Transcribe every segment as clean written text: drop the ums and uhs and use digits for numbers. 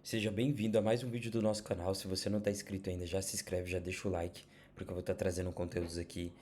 Seja bem-vindo a mais um vídeo do nosso canal. Se você não está inscrito ainda, já se inscreve, já deixa o like, porque eu vou estar trazendo conteúdos aqui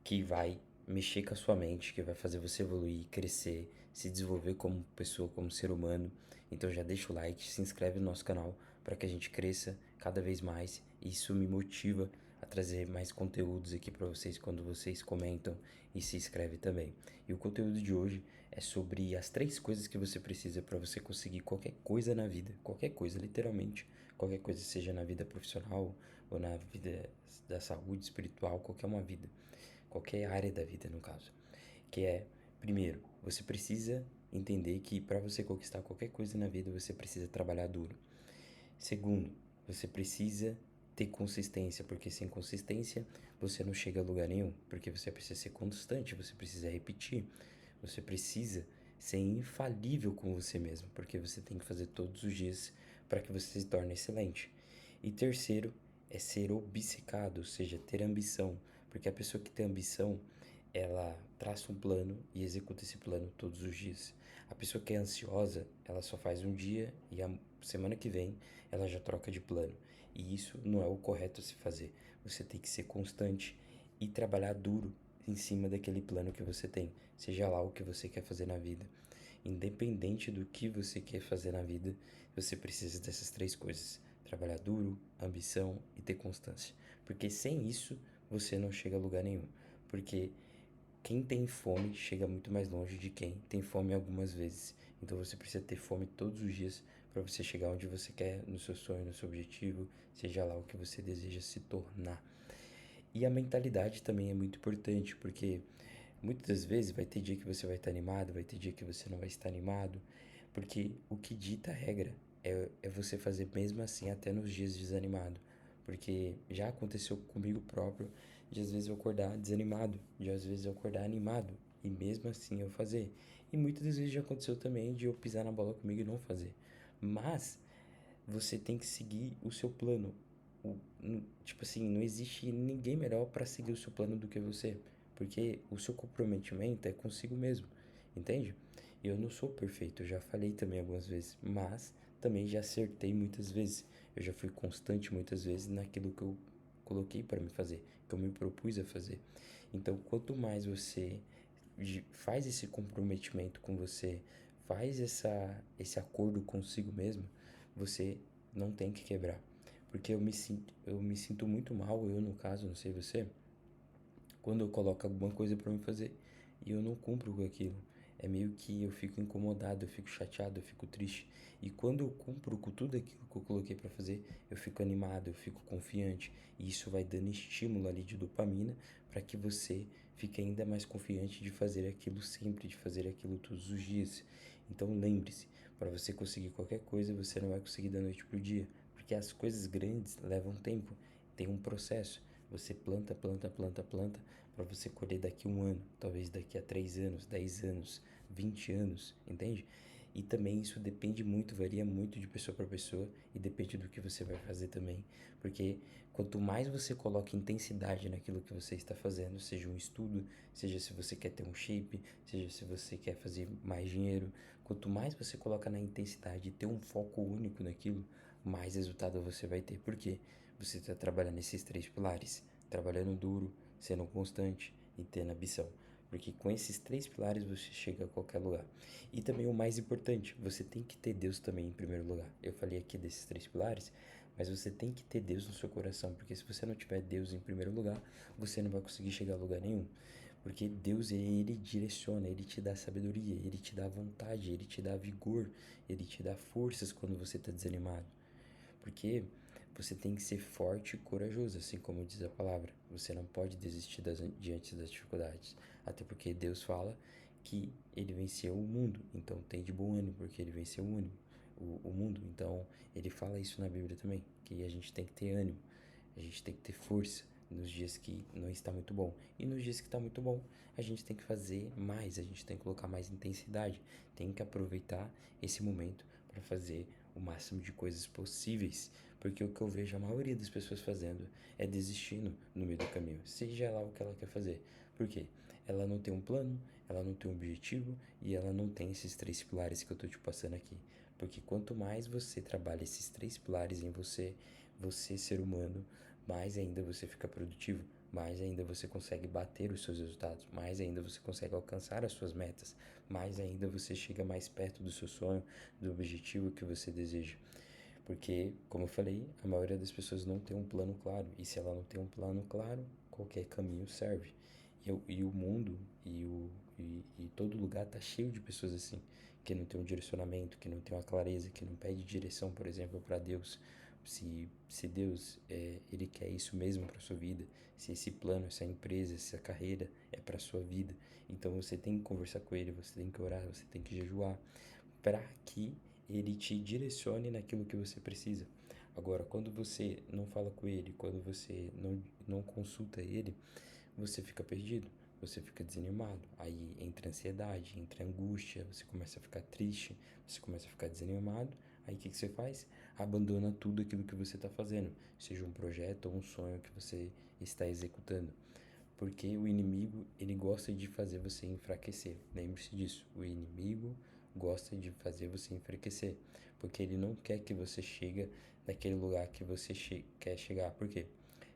que vai mexer com a sua mente, que vai fazer você evoluir, crescer, se desenvolver como pessoa, como ser humano. Então já deixa o like, se inscreve no nosso canal para que a gente cresça cada vez mais. Isso me motiva a trazer mais conteúdos aqui para vocês quando vocês comentam e se inscrevem também. E o conteúdo de hoje é sobre as 3 coisas que você precisa para você conseguir qualquer coisa na vida, qualquer coisa, literalmente, qualquer coisa, seja na vida profissional ou na vida da saúde espiritual, qualquer uma vida, qualquer área da vida no caso, que é, primeiro, você precisa entender que para você conquistar qualquer coisa na vida, você precisa trabalhar duro. Segundo, você precisa ter consistência, porque sem consistência você não chega a lugar nenhum, porque você precisa ser constante, você precisa repetir, você precisa ser infalível com você mesmo, porque você tem que fazer todos os dias para que você se torne excelente. E terceiro, é ser obcecado, ou seja, ter ambição, porque a pessoa que tem ambição, ela traça um plano e executa esse plano todos os dias. A pessoa que é ansiosa, ela só faz um dia e a semana que vem ela já troca de plano. E isso não é o correto a se fazer. Você tem que ser constante e trabalhar duro em cima daquele plano que você tem, seja lá o que você quer fazer na vida. Independente do que você quer fazer na vida, você precisa dessas 3 coisas: trabalhar duro, ambição e ter constância. Porque sem isso, você não chega a lugar nenhum. Porque quem tem fome chega muito mais longe de quem tem fome algumas vezes. Então você precisa ter fome todos os dias para você chegar onde você quer, no seu sonho, no seu objetivo, seja lá o que você deseja se tornar. E a mentalidade também é muito importante, porque muitas das vezes vai ter dia que você vai estar animado, vai ter dia que você não vai estar animado, porque o que dita a regra é você fazer mesmo assim até nos dias desanimado. Porque já aconteceu comigo próprio de às vezes eu acordar desanimado, de às vezes eu acordar animado e mesmo assim eu fazer. E muitas das vezes já aconteceu também de eu pisar na bola comigo e não fazer. Mas você tem que seguir o seu plano. Tipo assim, não existe ninguém melhor para seguir o seu plano do que você, porque o seu comprometimento é consigo mesmo, entende? Eu não sou perfeito, eu já falei também algumas vezes, mas também já acertei muitas vezes. Eu já fui constante muitas vezes naquilo que eu coloquei para me fazer, que eu me propus a fazer. Então, quanto mais você faz esse comprometimento com você, faz esse acordo consigo mesmo, você não tem que quebrar. Porque eu me sinto muito mal, eu no caso, não sei você, quando eu coloco alguma coisa para me fazer e eu não cumpro com aquilo. É meio que eu fico incomodado, eu fico chateado, eu fico triste. E quando eu cumpro com tudo aquilo que eu coloquei para fazer, eu fico animado, eu fico confiante. E isso vai dando estímulo ali de dopamina para que você fique ainda mais confiante de fazer aquilo sempre, de fazer aquilo todos os dias. Então lembre-se, para você conseguir qualquer coisa, você não vai conseguir da noite pro dia, porque as coisas grandes levam tempo, tem um processo. Você planta, planta, planta, planta para você colher daqui a um ano, talvez daqui a 3 anos, 10 anos, 20 anos, entende? E também isso depende muito, varia muito de pessoa para pessoa e depende do que você vai fazer também. Porque quanto mais você coloca intensidade naquilo que você está fazendo, seja um estudo, seja se você quer ter um shape, seja se você quer fazer mais dinheiro, quanto mais você coloca na intensidade e ter um foco único naquilo, mais resultado você vai ter. Por quê? Você está trabalhando nesses 3 pilares, trabalhando duro, sendo constante e tendo ambição. Porque com esses 3 pilares você chega a qualquer lugar. E também o mais importante, você tem que ter Deus também em primeiro lugar. Eu falei aqui desses 3 pilares, mas você tem que ter Deus no seu coração, porque se você não tiver Deus em primeiro lugar, você não vai conseguir chegar a lugar nenhum. Porque Deus, ele direciona, ele te dá sabedoria, ele te dá vontade, ele te dá vigor, ele te dá forças quando você está desanimado. Porque você tem que ser forte e corajoso, assim como diz a palavra. Você não pode desistir diante das dificuldades. Até porque Deus fala que ele venceu o mundo. Então tem de bom ânimo, porque ele venceu o mundo. Então ele fala isso na Bíblia também, que a gente tem que ter ânimo, a gente tem que ter força nos dias que não está muito bom. E nos dias que está muito bom, a gente tem que fazer mais, a gente tem que colocar mais intensidade, tem que aproveitar esse momento para fazer o máximo de coisas possíveis, porque o que eu vejo a maioria das pessoas fazendo é desistindo no meio do caminho, seja lá o que ela quer fazer. Por quê? Ela não tem um plano, ela não tem um objetivo e ela não tem esses 3 pilares que eu tô te passando aqui. Porque quanto mais você trabalha esses 3 pilares em você, você ser humano, mais ainda você fica produtivo, mais ainda você consegue bater os seus resultados, mais ainda você consegue alcançar as suas metas, mais ainda você chega mais perto do seu sonho, do objetivo que você deseja. Porque, como eu falei, a maioria das pessoas não tem um plano claro. E se ela não tem um plano claro, qualquer caminho serve. E o mundo e todo lugar tá cheio de pessoas assim, que não tem um direcionamento, que não tem uma clareza, que não pede direção, por exemplo, para Deus. Se Deus, ele quer isso mesmo para sua vida, se esse plano, essa empresa, essa carreira é para sua vida, então você tem que conversar com ele, você tem que orar, você tem que jejuar, para que ele te direcione naquilo que você precisa. Agora, quando você não fala com ele, quando você não consulta ele, você fica perdido, você fica desanimado. Aí entra ansiedade, entra angústia, você começa a ficar triste, você começa a ficar desanimado. Aí o que você faz? Abandona tudo aquilo que você está fazendo, seja um projeto ou um sonho que você está executando. Porque o inimigo, ele gosta de fazer você enfraquecer. Lembre-se disso. O inimigo gosta de fazer você enfraquecer. Porque ele não quer que você chegue naquele lugar que você quer chegar. Por quê?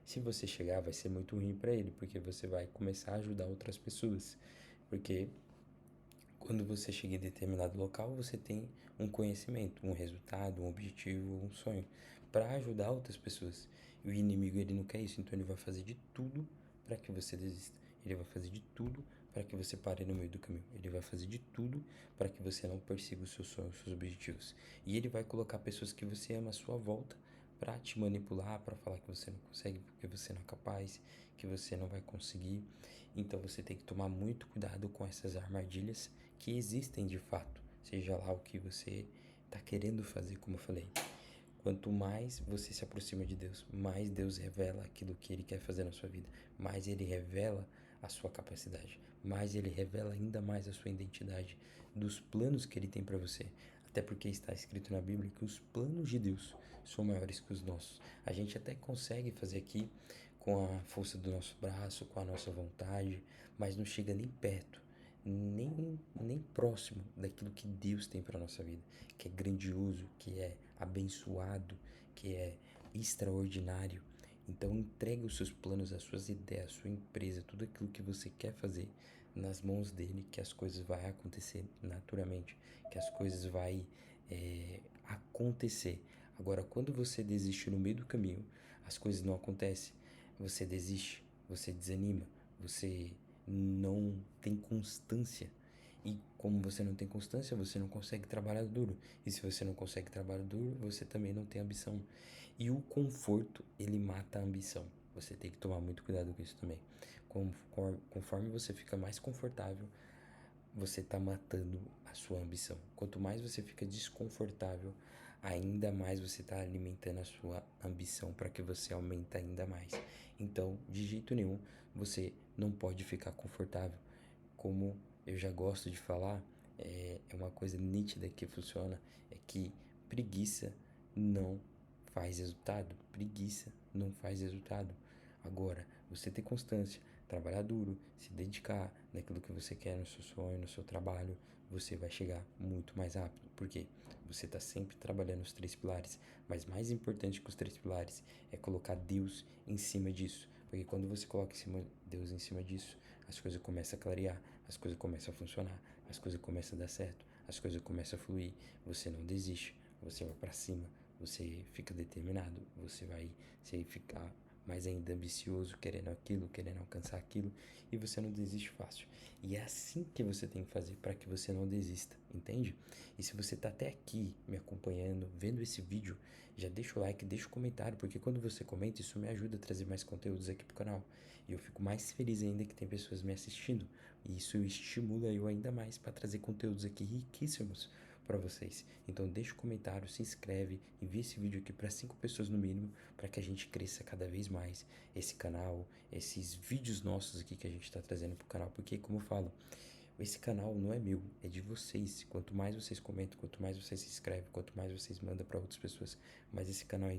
Se você chegar, vai ser muito ruim para ele. Porque você vai começar a ajudar outras pessoas. Porque quando você chega em determinado local, você tem um conhecimento, um resultado, um objetivo, um sonho para ajudar outras pessoas. E o inimigo, ele não quer isso, então ele vai fazer de tudo para que você desista. Ele vai fazer de tudo para que você pare no meio do caminho. Ele vai fazer de tudo para que você não persiga os seus sonhos, os seus objetivos. E ele vai colocar pessoas que você ama à sua volta para te manipular, para falar que você não consegue, porque você não é capaz, que você não vai conseguir. Então você tem que tomar muito cuidado com essas armadilhas que existem de fato, seja lá o que você está querendo fazer, como eu falei. Quanto mais você se aproxima de Deus, mais Deus revela aquilo que Ele quer fazer na sua vida, mais Ele revela a sua capacidade, mais Ele revela ainda mais a sua identidade, dos planos que Ele tem para você. Até porque está escrito na Bíblia que os planos de Deus são maiores que os nossos. A gente até consegue fazer aqui com a força do nosso braço, com a nossa vontade, mas não chega nem perto, nem próximo daquilo que Deus tem para nossa vida, que é grandioso, que é abençoado, que é extraordinário. Então entregue os seus planos, as suas ideias, a sua empresa, tudo aquilo que você quer fazer nas mãos dele, que as coisas vão acontecer naturalmente, que as coisas vão acontecer. Agora, quando você desiste no meio do caminho, as coisas não acontecem, você desiste, você desanima, você não tem constância. E como você não tem constância, você não consegue trabalhar duro. E se você não consegue trabalhar duro, você também não tem ambição. E o conforto, ele mata a ambição. Você tem que tomar muito cuidado com isso também. Conforme você fica mais confortável, você está matando a sua ambição. Quanto mais você fica desconfortável, ainda mais você está alimentando a sua ambição para que você aumente ainda mais. Então, de jeito nenhum, você não pode ficar confortável. Como eu já gosto de falar, é uma coisa nítida que funciona, é que preguiça não faz resultado. Preguiça não faz resultado. Agora, você ter constância, trabalhar duro, se dedicar naquilo que você quer, no seu sonho, no seu trabalho, você vai chegar muito mais rápido. Por quê? Você está sempre trabalhando os 3 pilares, mas mais importante que os 3 pilares é colocar Deus em cima disso. Porque quando você coloca Deus em cima disso, as coisas começam a clarear, as coisas começam a funcionar, as coisas começam a dar certo, as coisas começam a fluir. Você não desiste, você vai para cima, você fica determinado, você vai ficar mais ainda ambicioso, querendo aquilo, querendo alcançar aquilo, e você não desiste fácil. E é assim que você tem que fazer para que você não desista, entende? E se você tá até aqui me acompanhando, vendo esse vídeo, já deixa o like, deixa o comentário, porque quando você comenta, isso me ajuda a trazer mais conteúdos aqui pro canal. E eu fico mais feliz ainda que tem pessoas me assistindo. E isso estimula eu ainda mais para trazer conteúdos aqui riquíssimos para vocês. Então deixa o comentário, se inscreve, envia esse vídeo aqui para 5 pessoas no mínimo, para que a gente cresça cada vez mais esse canal, esses vídeos nossos aqui que a gente está trazendo pro canal, porque como eu falo, esse canal não é meu, é de vocês. Quanto mais vocês comentam, quanto mais vocês se inscrevem, quanto mais vocês mandam para outras pessoas, mais esse canal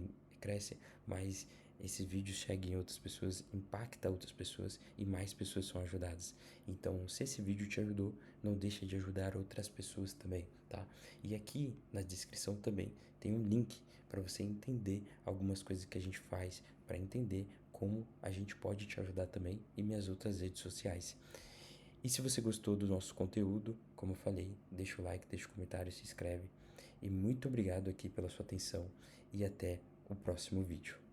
cresce, mais esses vídeos chegam em outras pessoas, impacta outras pessoas e mais pessoas são ajudadas. Então, se esse vídeo te ajudou, não deixa de ajudar outras pessoas também, tá? E aqui na descrição também tem um link para você entender algumas coisas que a gente faz, para entender como a gente pode te ajudar também e minhas outras redes sociais. E se você gostou do nosso conteúdo, como eu falei, deixa o like, deixa o comentário, se inscreve. E muito obrigado aqui pela sua atenção e até o próximo vídeo.